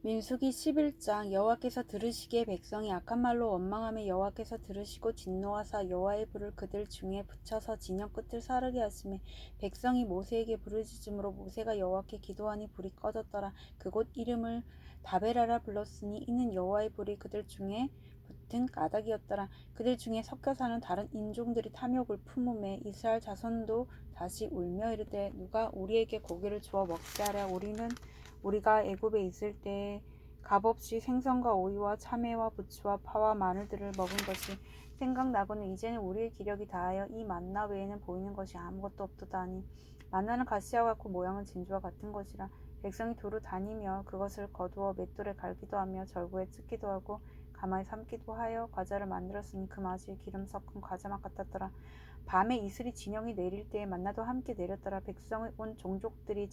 민수기 11장 여호와께서 들으시기에 백성이 악한 말로 원망하며 여호와께서 들으시고 진노하사 여호와의 불을 그들 중에 붙여서 진영 끝을 사르게 하시매 백성이 모세에게 부르짖음으로 모세가 여호와께 기도하니 불이 꺼졌더라. 그곳 이름을 다베라라 불렀으니 이는 여호와의 불이 그들 중에 붙은 까닭이었더라. 그들 중에 섞여 사는 다른 인종들이 탐욕을 품음에 이스라엘 자손도 다시 울며 이르되 누가 우리에게 고기를 주어 먹게 하랴. 우리가 애굽에 있을 때에 값없이 생선과 오이와 참외와 부추와 파와 마늘들을 먹은 것이 생각나고는 이제는 우리의 기력이 다하여 이 만나 외에는 보이는 것이 아무것도 없도다 하니 만나는 가시와 같고 모양은 진주와 같은 것이라. 백성이 두루 다니며 그것을 거두어 맷돌에 갈기도 하며 절구에 찢기도 하고 가마에 삶기도 하여 과자를 만들었으니 그 맛이 기름 섞은 과자맛 같았더라. 밤에 이슬이 진영이 내릴 때에 만나도 함께 내렸더라. 백성의 온 종족들이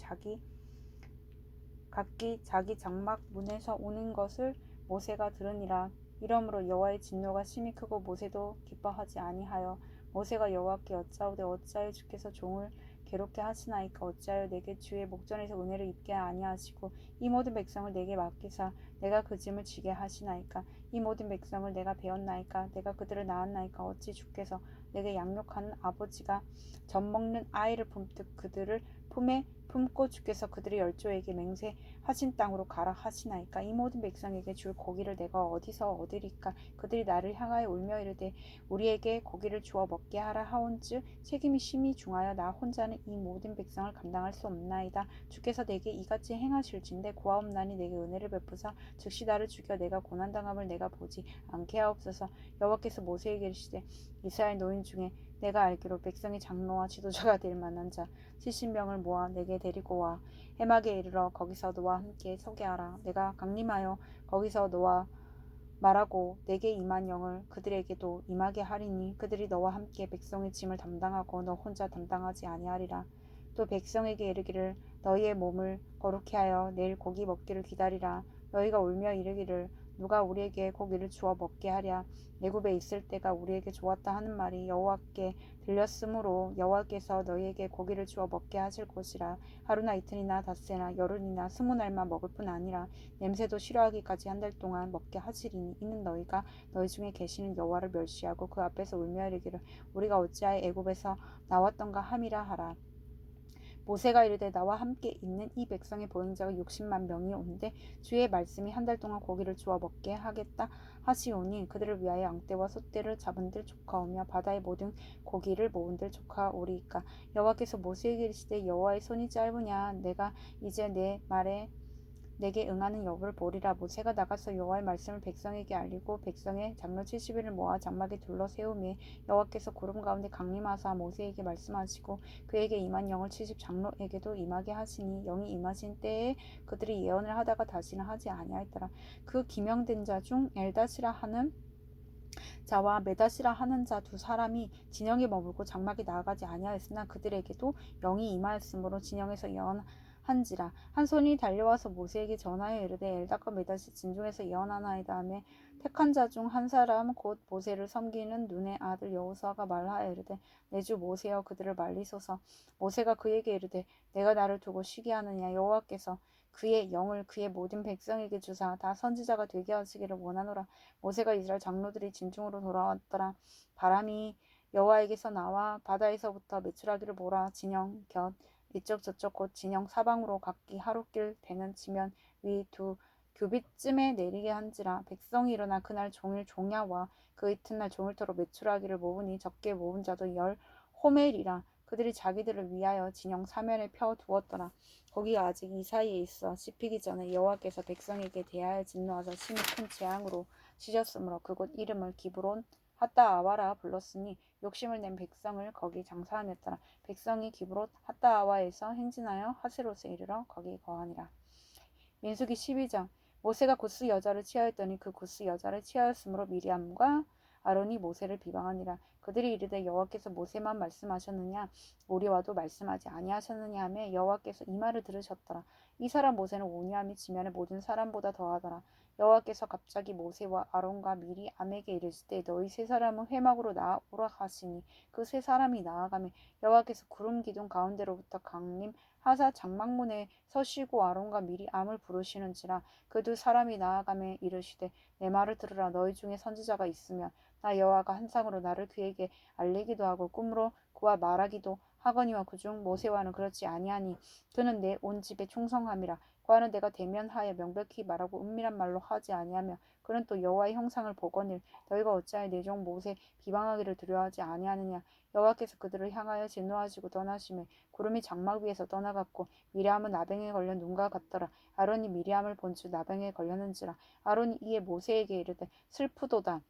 각기 자기 장막 문에서 우는 것을 모세가 들으니라. 이러므로 여호와의 진노가 심히 크고 모세도 기뻐하지 아니하여 모세가 여호와께 어찌하오되 어찌하여 주께서 종을 괴롭게 하시나이까. 어찌하여 내게 주의 목전에서 은혜를 입게 아니하시고 이 모든 백성을 내게 맡기사 내가 그 짐을 지게 하시나이까. 이 모든 백성을 내가 배웠나이까. 내가 그들을 낳았나이까. 어찌 주께서 내게 양육하는 아버지가 젖먹는 아이를 품듯 그들을 품에 품고 주께서 그들의 열조에게 맹세하신 땅으로 가라 하시나이까. 이 모든 백성에게 줄 고기를 내가 어디서 얻으리까. 그들이 나를 향하여 울며 이르되 우리에게 고기를 주어 먹게 하라 하온즉 책임이 심히 중하여 나 혼자는 이 모든 백성을 감당할 수 없나이다. 주께서 내게 이같이 행하실진대 고아옵나니 내게 은혜를 베푸사 즉시 나를 죽여 내가 고난당함을 내가 보지 않게 하옵소서. 여호와께서 모세에게 이르시되 이스라엘 노인 중에 내가 알기로 백성의 장로와 지도자가 될 만한 자 70명을 모아 내게 데리고 와 해막에 이르러 거기서 너와 함께 서게 하라. 내가 강림하여 거기서 너와 말하고 내게 임한 영을 그들에게도 임하게 하리니 그들이 너와 함께 백성의 짐을 담당하고 너 혼자 담당하지 아니하리라. 또 백성에게 이르기를 너희의 몸을 거룩히 하여 내일 고기 먹기를 기다리라. 너희가 울며 이르기를 누가 우리에게 고기를 주어 먹게 하랴. 애굽에 있을 때가 우리에게 좋았다 하는 말이 여호와께 들렸으므로 여호와께서 너희에게 고기를 주어 먹게 하실 것이라. 하루나 이틀이나 닷새나 열흘이나 20날만 먹을 뿐 아니라 냄새도 싫어하기까지 한 달 동안 먹게 하시리니 이는 너희가 너희 중에 계시는 여호와를 멸시하고 그 앞에서 울며 이르기를 우리가 어찌하여 애굽에서 나왔던가 함이라 하라. 모세가 이르되 나와 함께 있는 이 백성의 보행자가 60만 명이 온데 주의 말씀이 한 달 동안 고기를 주어 먹게 하겠다 하시오니 그들을 위하여 양떼와 소떼를 잡은들 조카오며 바다의 모든 고기를 모은들 조카오리이까. 여호와께서 모세에게 이르시되 여호와의 손이 짧으냐 내가 이제 내 말에 내게 응하는 여부를 보리라. 모세가 나가서 여호와의 말씀을 백성에게 알리고 백성의 장로 70인을 모아 장막에 둘러 세우매 여호와께서 구름 가운데 강림하사 모세에게 말씀하시고 그에게 임한 영을 70 장로에게도 임하게 하시니 영이 임하신 때에 그들이 예언을 하다가 다시는 하지 아니하였더라. 그 기명된 자 중 엘다시라 하는 자와 메다시라 하는 자 두 사람이 진영에 머물고 장막에 나아가지 아니하였으나 그들에게도 영이 임하였으므로 진영에서 예언한지라. 한 손이 달려와서 모세에게 전하여 이르되 엘다과 메다시 진중에서 예언하나이다 하며 택한 자 중 한 사람 곧 모세를 섬기는 눈의 아들 여호수아가 말하여 이르되 내 주 모세여 그들을 말리소서. 모세가 그에게 이르되 내가 나를 두고 쉬게 하느냐. 여호와께서 그의 영을 그의 모든 백성에게 주사 다 선지자가 되게 하시기를 원하노라. 모세가 이스라엘 장로들이 진중으로 돌아왔더라. 바람이 여호와에게서 나와 바다에서부터 메추라기를 몰아 진영 곁 이쪽 저쪽 곧 진영 사방으로 각기 하루길 되는 지면 위 2규빗쯤에 내리게 한지라. 백성이 일어나 그날 종일 종야와 그 이튿날 종일토록 메추라기를 모으니 적게 모은 자도 10호멜이라. 그들이 자기들을 위하여 진영 사면에 펴 두었더라. 거기가 아직 이 사이에 있어 씹히기 전에 여호와께서 백성에게 대하여 진노하사 심히 큰 재앙으로 치셨으므로 그곳 이름을 기브론 핫다아와라 불렀으니 욕심을 낸 백성을 거기 장사하였더라. 백성이 기브롯 핫다아와에서 행진하여 하세롯에 이르러 거기 거하니라. 민수기 12장. 모세가 구스 여자를 취하였더니 그 구스 여자를 취하였으므로 미리암과 아론이 모세를 비방하니라. 그들이 이르되 여호와께서 모세만 말씀하셨느냐 우리와도 말씀하지 아니하셨느냐 하며 여호와께서 이 말을 들으셨더라. 이 사람 모세는 온유함이 지면의 모든 사람보다 더하더라. 여호와께서 갑자기 모세와 아론과 미리암에게 이르시되 너희 세 사람은 회막으로 나아오라 하시니 그 세 사람이 나아가며 여호와께서 구름 기둥 가운데로부터 강림하시니라. 하사 장막문에 서시고 아론과 미리암을 부르시는지라. 그 두 사람이 나아가며 이르시되 내 말을 들으라. 너희 중에 선지자가 있으면 나 여호와가 환상으로 나를 그에게 알리기도 하고 꿈으로 그와 말하기도 하거니와 그중 모세와는 그렇지 아니하니 그는 내 온 집에 충성함이라. 그와는 내가 대면하여 명백히 말하고 은밀한 말로 하지 아니하며 그는 또 여호와의 형상을 보거늘 너희가 어찌하여 내 종 모세 비방하기를 두려워하지 아니하느냐. 여호와께서 그들을 향하여 진노하시고 떠나심에 구름이 장막 위에서 떠나갔고 미리암은 나병에 걸려 눈과 같더라. 아론이 미리암을 본즉 나병에 걸렸는지라. 아론이 이에 모세에게 이르되 슬프도다.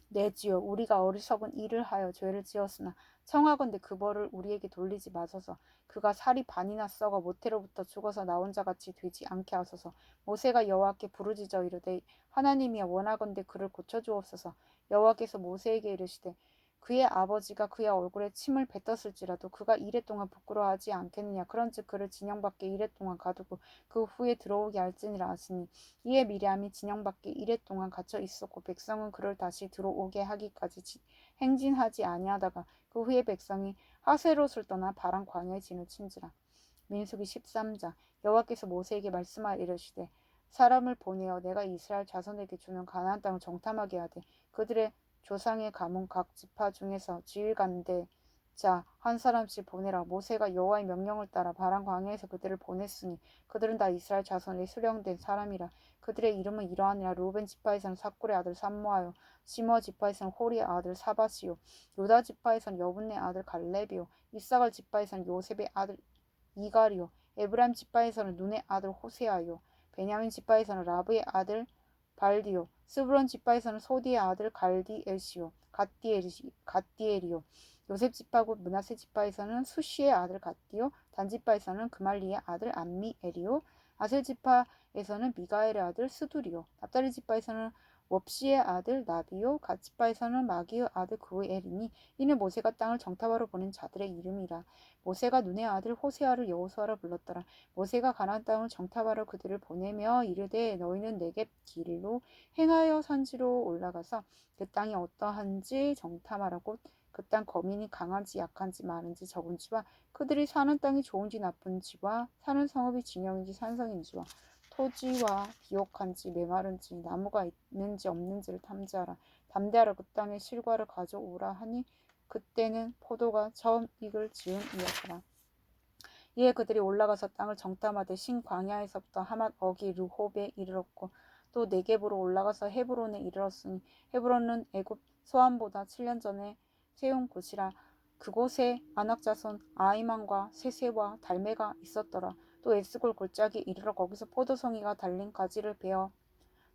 내 주여 우리가 어리석은 일을 하여 죄를 지었으나 청하건대 그 벌을 우리에게 돌리지 마소서. 그가 살이 반이나 썩어 모태로부터 죽어서 나 혼자 같이 되지 않게 하소서. 모세가 여호와께 부르짖어 이르되 하나님이여 원하건대 그를 고쳐주옵소서. 여호와께서 모세에게 이르시되 그의 아버지가 그의 얼굴에 침을 뱉었을지라도 그가 이랫동안 부끄러워하지 않겠느냐. 그런즉 그를 진영 밖에 이랫동안 가두고 그 후에 들어오게 할지니라 하시니 이에 미리암이 진영 밖에 이랫동안 갇혀 있었고 백성은 그를 다시 들어오게 하기까지 행진하지 아니하다가 그 후에 백성이 하세롯을 떠나 바란 광야에 진을 친지라. 민수기 13장. 여호와께서 모세에게 말씀하여 이르시되 사람을 보내어 내가 이스라엘 자손에게 주는 가나안 땅을 정탐하게 하되 그들의 조상의 가문 각 지파 중에서 지휘관대 자 한 사람씩 보내라. 모세가 여호와의 명령을 따라 바란 광야에서 그들을 보냈으니 그들은 다 이스라엘 자손의 수령된 사람이라. 그들의 이름은 이러하니라. 루벤 지파에서는 사꿀의 아들 삼모아요. 시므온 지파에서는 호리의 아들 사바시요. 유다 지파에서는 여분네 아들 갈렙이요. 이사갈 지파에서는 요셉의 아들 이갈이요. 에브라임 지파에서는 눈의 아들 호세아요. 베냐민 지파에서는 라브의 아들 발디요. 스브론 지파에서는 소디의 아들 갈디엘시요. 갓디엘이요. 요셉 지파고 므낫세 지파에서는 수시의 아들 갓디요. 단 지파에서는 그말리의 아들 암미엘이요. 아셀 지파에서는 미가엘의 아들 스두리요. 납달리 지파에서는 웁시의 아들 나비요. 갓 지파에서는 마기의 아들 그우엘이니 이는 모세가 땅을 정탐하러 보낸 자들의 이름이라. 모세가 눈의 아들 호세아를 여호수아라 불렀더라. 모세가 가나안 땅을 정탐하러 그들을 보내며 이르되 너희는 네겝 길로 행하여 산지로 올라가서 그 땅이 어떠한지 정탐하라고 그 땅 거민이 강한지 약한지 많은지 적은지와 그들이 사는 땅이 좋은지 나쁜지와 사는 성읍이 진영인지 산성인지와 토지와 비옥한지 메마른지 나무가 있는지 없는지를 탐지하라. 담대하라. 그 땅의 실과를 가져오라 하니 그때는 포도가 처음 익을 즈음이었더라. 이에 그들이 올라가서 땅을 정탐하되 신광야에서부터 하맛 어기 르홉에 이르렀고 또 네겝으로 올라가서 헤브론에 이르렀으니 헤브론은 애굽 소안보다 7년 전에 세운 곳이라. 그곳에 아낙 자손 아이만과 세세와 달메가 있었더라. 또 에스골 골짜기에 이르러 거기서 포도송이가 달린 가지를 베어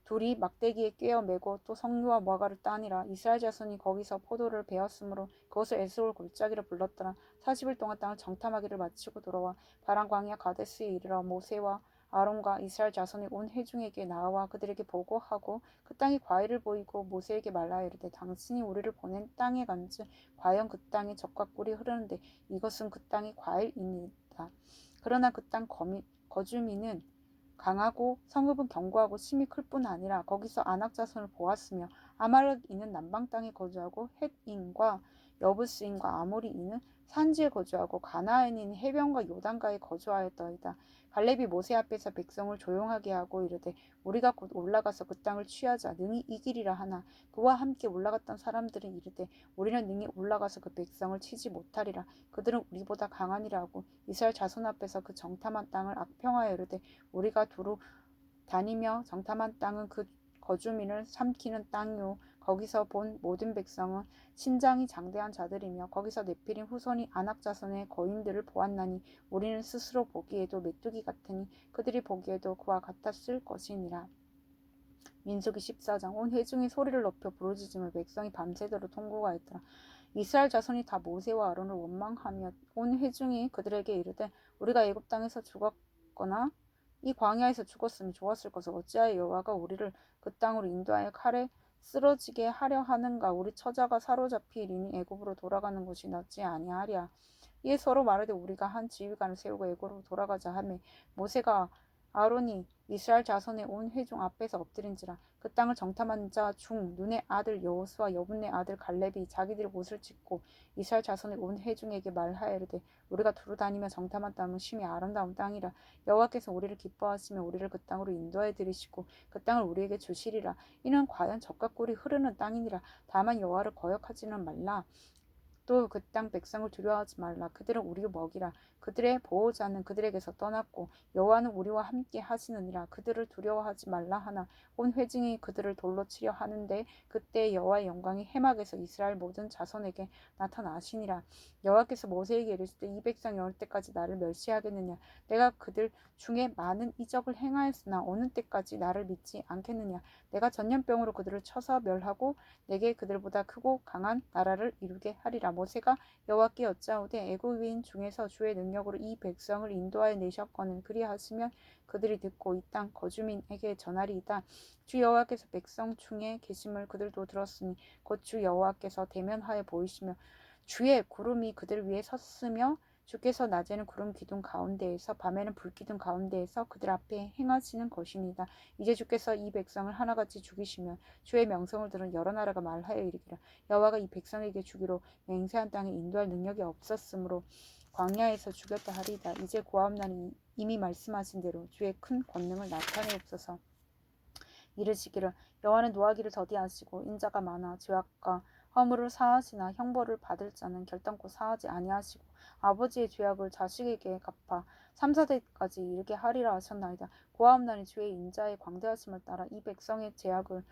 둘이 막대기에 꿰어 매고 또 석류와 무화과를 따니라. 이스라엘 자손이 거기서 포도를 베었으므로 그것을 에스골 골짜기라 불렀더라. 40일 동안 땅을 정탐하기를 마치고 돌아와 바란 광야 가데스에 이르러 모세와 아론과 이스라엘 자손이 온 회중에게 나와 그들에게 보고하고 그 땅이 과일을 보이고 모세에게 말하여 이르되 당신이 우리를 보낸 땅에 간즉 과연 그 땅에 젖과 꿀이 흐르는데 이것은 그 땅의 과일이니이다. 그러나 그 땅 거주민은 강하고 성읍은 견고하고 심이 클 뿐 아니라 거기서 아낙 자손을 보았으며 아말렉인은 남방 땅에 거주하고 헷인과 여부스인과 아모리인은 산지에 거주하고 가나안인 해변과 요단가에 거주하였더이다. 갈렙이 모세 앞에서 백성을 조용하게 하고 이르되 우리가 곧 올라가서 그 땅을 취하자 능히 이기리라 하나 그와 함께 올라갔던 사람들은 이르되 우리는 능히 올라가서 그 백성을 치지 못하리라. 그들은 우리보다 강하니라 하고 이스라엘 자손 앞에서 그 정탐한 땅을 악평하여 이르되 우리가 두루 다니며 정탐한 땅은 그 거주민을 삼키는 땅이요 거기서 본 모든 백성은 신장이 장대한 자들이며 거기서 네피림 후손이 아낙 자손의 거인들을 보았나니 우리는 스스로 보기에도 메뚜기 같으니 그들이 보기에도 그와 같았을 것이니라. 민수기 14장. 온 회중이 소리를 높여 부르짖으며 백성이 밤새도록 통곡하 있더라. 이스라엘 자손이 다 모세와 아론을 원망하며 온 회중이 그들에게 이르되 우리가 애굽 땅에서 죽었거나 이 광야에서 죽었으면 좋았을 것을 어찌하여 여호와가 우리를 그 땅으로 인도하여 칼에 쓰러지게 하려 하는가. 우리 처자가 사로잡히리니 애굽으로 돌아가는 것이 낫지 아니하랴. 이에 서로 말하되 우리가 한 지휘관을 세우고 애굽으로 돌아가자 하매 모세가 아론이 이스라엘 자손의 온 회중 앞에서 엎드린지라. 그 땅을 정탐한 자 중 눈의 아들 여호수아 여분의 아들 갈렙이 자기들의 옷을 찢고 이스라엘 자손의 온 회중에게 말하여 이르되 우리가 두루 다니며 정탐한 땅은 심히 아름다운 땅이라. 여호와께서 우리를 기뻐하시며 우리를 그 땅으로 인도하여 들이시고 그 땅을 우리에게 주시리라. 이는 과연 젖과 꿀이 흐르는 땅이니라. 다만 여호와를 거역하지는 말라. 또 그 땅 백성을 두려워하지 말라. 그들은 우리 먹이라. 그들의 보호자는 그들에게서 떠났고 여호와는 우리와 함께 하시느니라. 그들을 두려워하지 말라 하나 온 회중이 그들을 돌로 치려 하는데 그때 여호와의 영광이 해막에서 이스라엘 모든 자손에게 나타나시니라. 여호와께서 모세에게 이르시되 이 백성이 어느 때까지 나를 멸시하겠느냐. 내가 그들 중에 많은 이적을 행하였으나 어느 때까지 나를 믿지 않겠느냐. 내가 전염병으로 그들을 쳐서 멸하고 내게 그들보다 크고 강한 나라를 이루게 하리라. 모세가 여호와께 여짜오되 애굽인 중에서 주의 능력으로 이 백성을 인도하여 내셨거늘 그리하시면 그들이 듣고 이 땅 거주민에게 전하리이다. 주 여호와께서 백성 중에 계심을 그들도 들었으니 곧 주 여호와께서 대면하여 보이시며 주의 구름이 그들 위에 섰으며 주께서 낮에는 구름 기둥 가운데에서 밤에는 불 기둥 가운데에서 그들 앞에 행하시는 것이니이다. 이제 주께서 이 백성을 하나같이 죽이시면 주의 명성을 들은 여러 나라가 말하여 이르기를 여호와가 이 백성에게 주기로 맹세한 땅에 인도할 능력이 없었으므로 광야에서 죽였다 하리이다. 이제 고함나니 이미 말씀하신 대로 주의 큰 권능을 나타내옵소서. 이르시기를 여호와는 노하기를 더디하시고 인자가 많아 죄악과 허물을 사하시나 형벌을 받을 자는 결단코 사하지 아니하시고 아버지의 죄악을 자식에게 갚아 3, 4대까지 이르게 하리라 하셨나이다. 고아함나니 주의 인자의 광대하심을 따라 이 백성의 죄악을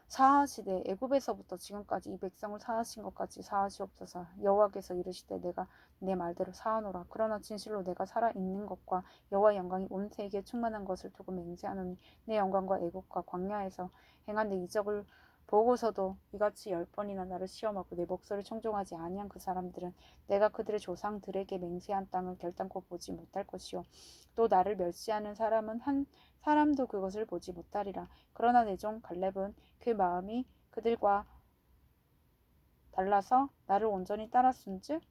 사하시되 애굽에서부터 지금까지 이 백성을 사하신 것까지 사하시옵소서. 여호와께서 이르시되 내가 내 말대로 사하노라. 그러나 진실로 내가 살아있는 것과 여호와의 영광이 온 세계에 충만한 것을 두고 맹세하노니 내 영광과 애국과 광야에서 행한 내 이적을 보고서도 이같이 10번이나 나를 시험하고 내 목소리를 청종하지 아니한 그 사람들은 내가 그들의 조상들에게 맹세한 땅을 결단코 보지 못할 것이요 또 나를 멸시하는 사람은 한 사람도 그것을 보지 못하리라. 그러나 내 종 갈렙은 그 마음이 그들과 달라서 나를 온전히 따랐은즉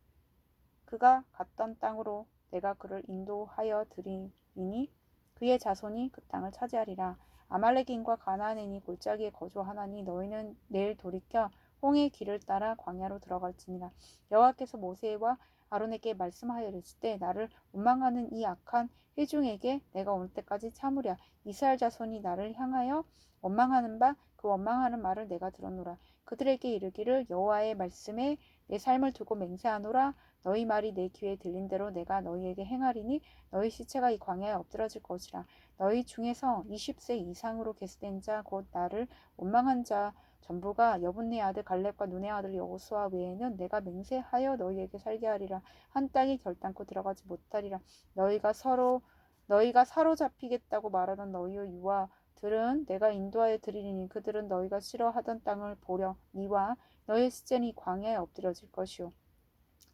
그가 갔던 땅으로 내가 그를 인도하여 드리니 그의 자손이 그 땅을 차지하리라. 아말렉인과 가나안인이 골짜기에 거주하나니 너희는 내일 돌이켜 홍해의 길을 따라 광야로 들어갈지니라. 여호와께서 모세와 아론에게 말씀하여 이르시되 나를 원망하는 이 악한 회중에게 내가 올 때까지 참으랴. 이스라엘 자손이 나를 향하여 원망하는 바 그 원망하는 말을 내가 들었노라. 그들에게 이르기를 여호와의 말씀에 내 삶을 두고 맹세하노라. 너희 말이 내 귀에 들린 대로 내가 너희에게 행하리니 너희 시체가 이 광야에 엎드러질 것이라. 너희 중에서 20세 이상으로 계수된 자 곧 나를 원망한 자 전부가 여분네 아들 갈렙과 눈의 아들 여호수아 외에는 내가 맹세하여 너희에게 살게 하리라. 한 땅에 결단코 들어가지 못하리라. 너희가 사로잡히겠다고 말하던 너희의 유아들은 내가 인도하여 드리리니 그들은 너희가 싫어하던 땅을 보려 니와 너희의 시체는 이 광야에 엎드려질 것이요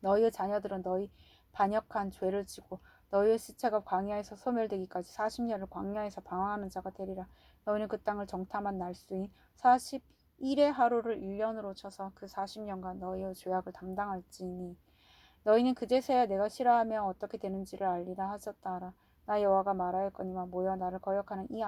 너희의 자녀들은 너희 반역한 죄를 지고 너희의 시체가 광야에서 소멸되기까지 40년을 광야에서 방황하는 자가 되리라. 너희는 그 땅을 정탐한 날수인 41의 하루를 1년으로 쳐서 그 40년간 너희의 죄악을 담당할지니 너희는 그제서야 내가 싫어하며 어떻게 되는지를 알리라 하셨다 하라. 나 여호와가 말하였거니와 모여 나를 거역하는 이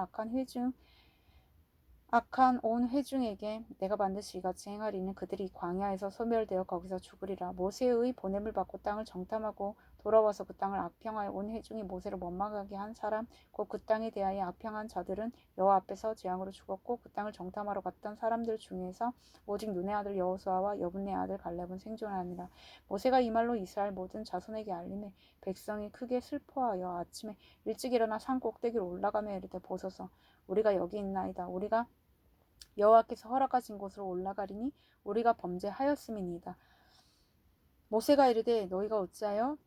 악한 온 회중에게 내가 반드시 이같이 행하리니 그들이 광야에서 소멸되어 거기서 죽으리라. 모세의 보냄을 받고 땅을 정탐하고 돌아와서 그 땅을 악평하여 온 회중이 모세를 원망하게 한 사람 곧 그 땅에 대하여 악평한 자들은 여호와 앞에서 재앙으로 죽었고 그 땅을 정탐하러 갔던 사람들 중에서 오직 눈의 아들 여호수아와 여분의 아들 갈렙은 생존하니라. 모세가 이 말로 이스라엘 모든 자손에게 알림해 백성이 크게 슬퍼하여 아침에 일찍 일어나 산 꼭대기로 올라가며 이르되 보소서 우리가 여기 있나이다. 우리가 여호와께서 허락하신 곳으로 올라가리니 우리가 범죄하였음이니이다. 모세가 이르되 너희가 어찌하여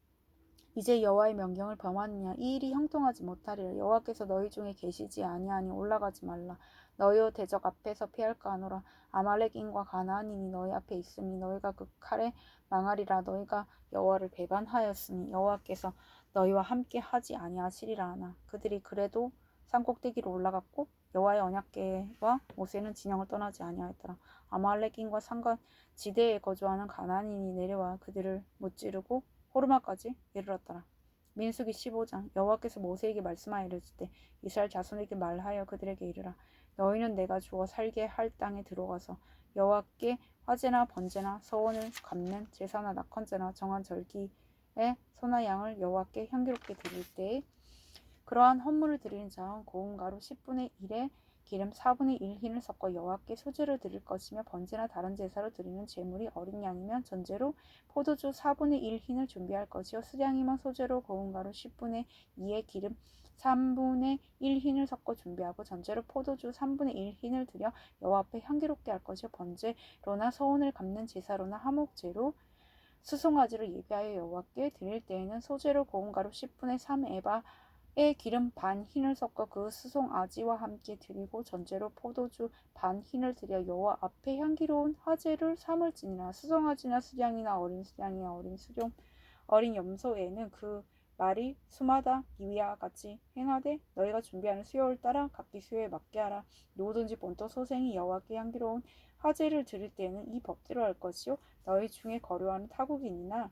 이제 여호와의 명령을 범하느냐 이 일이 형통하지 못하리라. 여호와께서 너희 중에 계시지 아니하니 올라가지 말라. 너희의 대적 앞에서 피할까 하노라. 아말렉인과 가나안인이 너희 앞에 있으니 너희가 그 칼에 망하리라. 너희가 여호와를 배반하였으니 여호와께서 너희와 함께 하지 아니하시리라 하나 그들이 그래도 산꼭대기로 올라갔고 여호와의 언약궤와 모세는 진영을 떠나지 아니하였더라. 아말렉인과 상관 지대에 거주하는 가나안인이 내려와 그들을 무찌르고 호르마까지 이르렀더라. 민수기 15장. 여호와께서 모세에게 말씀하여 이르실 때 이스라엘 자손에게 말하여 그들에게 이르라. 너희는 내가 주어 살게 할 땅에 들어가서 여호와께 화제나 번제나 서원을 갚는 제사나 낙헌제나 정한 절기에 소나 양을 여호와께 향기롭게 드릴 때에 그러한 헌물을 드리는 자는 고운 가루 10분의 1에 기름 4분의 1 흰을 섞어 여호와께 소제로 드릴 것이며 번제나 다른 제사로 드리는 제물이 어린 양이면 전제로 포도주 4분의 1 흰을 준비할 것이요 수량이면 소제로 고운 가루 10분의 2에 기름 3분의 1 흰을 섞어 준비하고 전제로 포도주 3분의 1 흰을 드려 여호와 앞에 향기롭게 할 것이요 번제로나 서원을 갚는 제사로나 화목제로 수송아지를 예비하여 여호와께 드릴 때에는 소제로 고운 가루 10분의 3 에바에 기름 반 흰을 섞어 그 수송아지와 함께 드리고 전제로 포도주 반 흰을 드려 여호와 앞에 향기로운 화제를 삼을지니라. 수송아지나 수량이나 어린 수량이나 어린 염소에는 그 말이 수마다 이위와 같이 행하되 너희가 준비하는 수요를 따라 각기 수요에 맞게 하라. 누구든지 본토 소생이 여호와께 향기로운 화제를 드릴 때에는 이 법대로 할 것이요 너희 중에 거류하는 타국인이나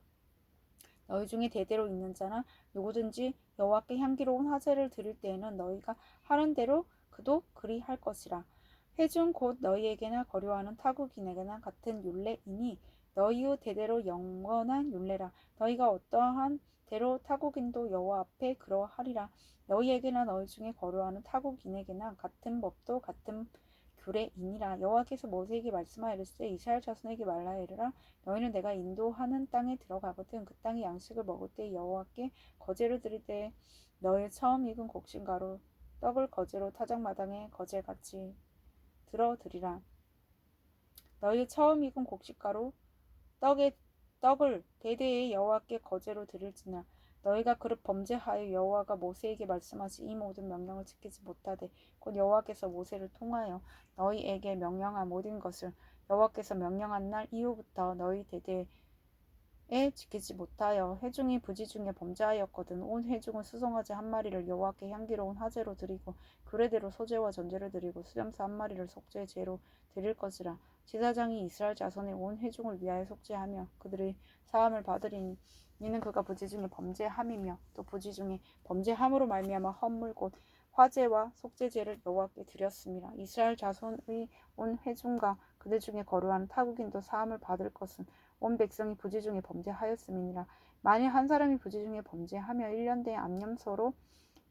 너희 중에 대대로 있는 자나 누구든지 여호와께 향기로운 화제를 드릴 때에는 너희가 하는 대로 그도 그리 할 것이라. 회중 곧 너희에게나 거류하는 타국인에게나 같은 율례이니 너희의 대대로 영원한 율례라. 너희가 어떠한 대로 타국인도 여호와 앞에 그러하리라. 너희에게나 너희 중에 거류하는 타국인에게나 같은 법도 같은 규례이니라. 여호와께서 모세에게 말씀하여 이르시되 이스라엘 자손에게 말하여 이르라. 너희는 내가 인도하는 땅에 들어가거든 그 땅의 양식을 먹을 때 여호와께 거제를 드릴 때 너희 처음 익은 곡식가루 떡을 거제로 타작마당에 거제같이 들어 드리라. 너희 처음 익은 곡식가루 떡을 대대에 여호와께 거제로 드릴지나 너희가 그릇 범죄하여 여호와가 모세에게 말씀하신 이 모든 명령을 지키지 못하되 곧 여호와께서 모세를 통하여 너희에게 명령한 모든 것을 여호와께서 명령한 날 이후부터 너희 대대에 지키지 못하여 회중이 부지 중에 범죄하였거든. 온 회중은 수송아지 한 마리를 여호와께 향기로운 화제로 드리고 규례대로 소제와 전제를 드리고 수염사 한 마리를 속죄의 제로 드릴 것이라. 제사장이 이스라엘 자손의 온 회중을 위하여 속죄하며 그들의 사함을 받으리니 이는 그가 부지 중에 범죄함이며 또 부지 중에 범죄함으로 말미암아 헌물 곧 화제와 속죄제를 여호와께 드렸습니다. 이스라엘 자손의 온 회중과 그들 중에 거류하는 타국인도 사함을 받을 것은 온 백성이 부지 중에 범죄하였음이니라. 만일 한 사람이 부지 중에 범죄하며 1년 된 암염소로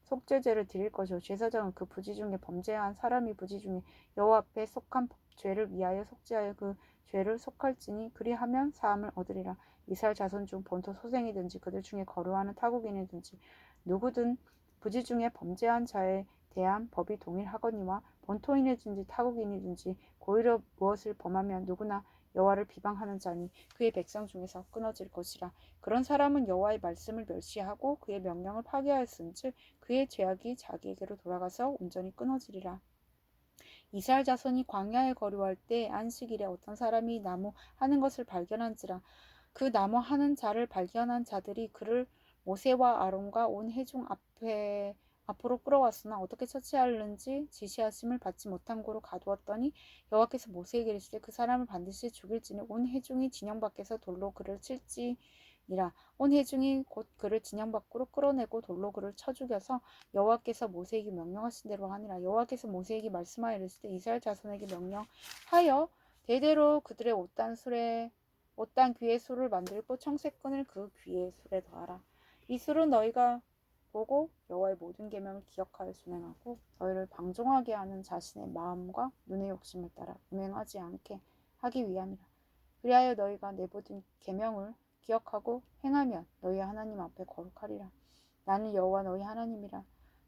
속죄제를 드릴 것이요 제사장은 그 부지 중에 범죄한 사람이 부지 중에 여호와 앞에 속한 죄를 위하여 속죄하여 그 죄를 속할지니 그리하면 사함을 얻으리라. 이스라엘 자손 중 본토 소생이든지 그들 중에 거류하는 타국인이든지 누구든 부지 중에 범죄한 자에 대한 법이 동일하거니와 본토인이든지 타국인이든지 고의로 무엇을 범하면 누구나 여호와를 비방하는 자니 그의 백성 중에서 끊어질 것이라. 그런 사람은 여호와의 말씀을 멸시하고 그의 명령을 파괴하였은즉 그의 죄악이 자기에게로 돌아가서 온전히 끊어지리라. 이스라엘 자손이 광야에 거류할 때 안식일에 어떤 사람이 나무 하는 것을 발견한지라. 그 나무 하는 자를 발견한 자들이 그를 모세와 아론과 온 회중 앞으로 끌어왔으나 어떻게 처치하는지 지시하심을 받지 못한 고로 가두었더니 여호와께서 모세에게 이르시되 그 사람을 반드시 죽일지니 온 회중이 진영 밖에서 돌로 그를 칠지니라. 온 회중이 곧 그를 진영 밖으로 끌어내고 돌로 그를 쳐 죽여서 여호와께서 모세에게 명령하신 대로 하니라. 여호와께서 모세에게 말씀하여 이르시되 이스라엘 자손에게 명령하여 대대로 그들의 옷단 귀의 술을 만들고 청색끈을 그 귀의 술에 더하라. 이 술은 너희가 보고 여호와의 모든 계명을 기억하여 준행하고 너희를 방종하게 하는 자신의 마음과 눈의 욕심을 따라 운행하지 않게 하기 위함이라. 그리하여 너희가 내 모든 계명을 기억하고 행하면 너희 하나님 앞에 거룩하리라. 나는 여호와 너희 하나님이라.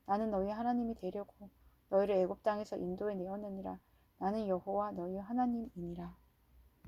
나는 너희 하나님이 되려고 너희를 애굽 땅에서 인도해 내었느니라. 나는 여호와 너희 하나님이니라.